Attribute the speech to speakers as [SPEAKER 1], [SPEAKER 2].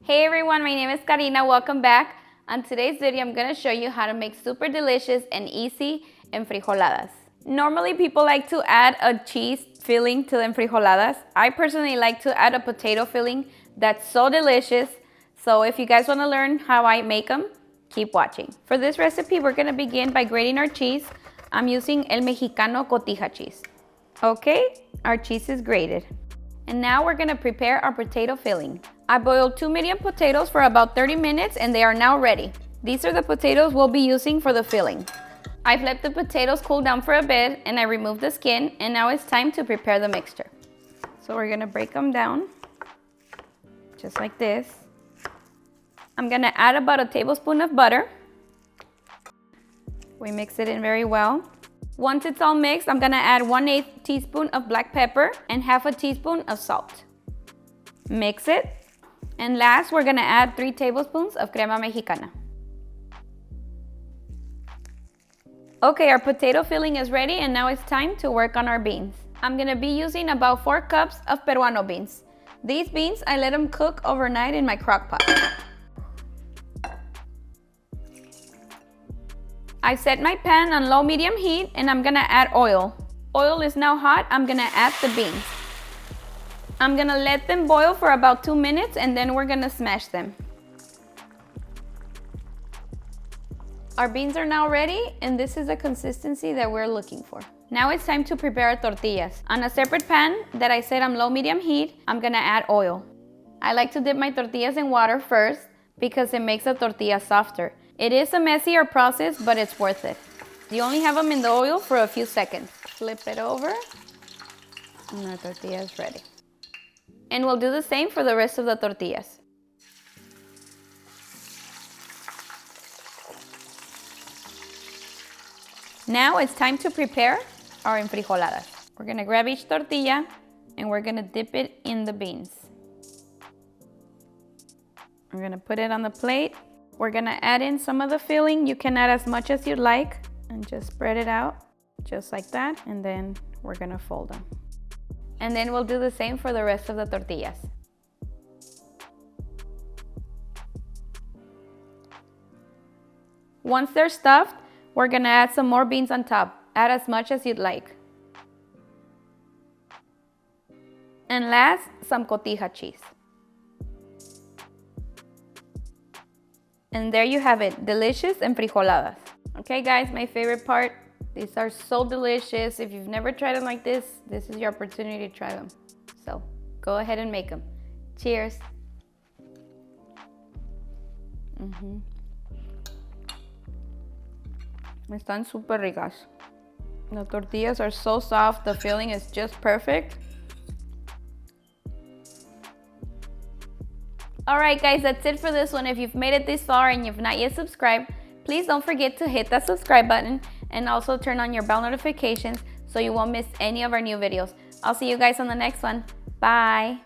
[SPEAKER 1] Hey everyone, my name is Karina. Welcome back. On today's video, I'm going to show you how to make super delicious and easy enfrijoladas. Normally, people like to add a cheese filling to the enfrijoladas. I personally like to add a potato filling that's so delicious. So if you guys want to learn how I make them, keep watching. For this recipe, we're going to begin by grating our cheese. I'm using El Mexicano cotija cheese. Okay, our cheese is grated. And now we're gonna prepare our potato filling. I boiled 2 medium potatoes for about 30 minutes and they are now ready. These are the potatoes we'll be using for the filling. I've let the potatoes cool down for a bit and I removed the skin, and now it's time to prepare the mixture. So we're gonna break them down, just like this. I'm gonna add about a tablespoon of butter. We mix it in very well. Once it's all mixed, I'm gonna add 1/8 teaspoon of black pepper and 1/2 teaspoon of salt. Mix it. And last, we're gonna add 3 tablespoons of crema Mexicana. Okay, our potato filling is ready and now it's time to work on our beans. I'm gonna be using about 4 cups of peruano beans. These beans, I let them cook overnight in my crock pot. I set my pan on low-medium heat and I'm gonna add oil. Oil is now hot. I'm gonna add the beans. I'm gonna let them boil for about 2 minutes and then we're gonna smash them. Our beans are now ready and this is the consistency that we're looking for. Now it's time to prepare our tortillas. On a separate pan that I set on low-medium heat, I'm gonna add oil. I like to dip my tortillas in water first because it makes the tortilla softer. It is a messier process, but it's worth it. You only have them in the oil for a few seconds. Flip it over, and our tortilla is ready. And we'll do the same for the rest of the tortillas. Now it's time to prepare our enfrijoladas. We're gonna grab each tortilla, and we're gonna dip it in the beans. We're gonna put it on the plate. We're gonna add in some of the filling. You can add as much as you'd like and just spread it out just like that. And then we're gonna fold them. And then we'll do the same for the rest of the tortillas. Once they're stuffed, we're gonna add some more beans on top. Add as much as you'd like. And last, some cotija cheese. And there you have it, delicious enfrijoladas. Okay guys, my favorite part. These are so delicious. If you've never tried them like this is your opportunity to try them. So go ahead and make them. Cheers. Están súper ricas. The tortillas are so soft, the filling is just perfect. Alright guys, that's it for this one. If you've made it this far and you've not yet subscribed, please don't forget to hit that subscribe button and also turn on your bell notifications so you won't miss any of our new videos. I'll see you guys on the next one. Bye!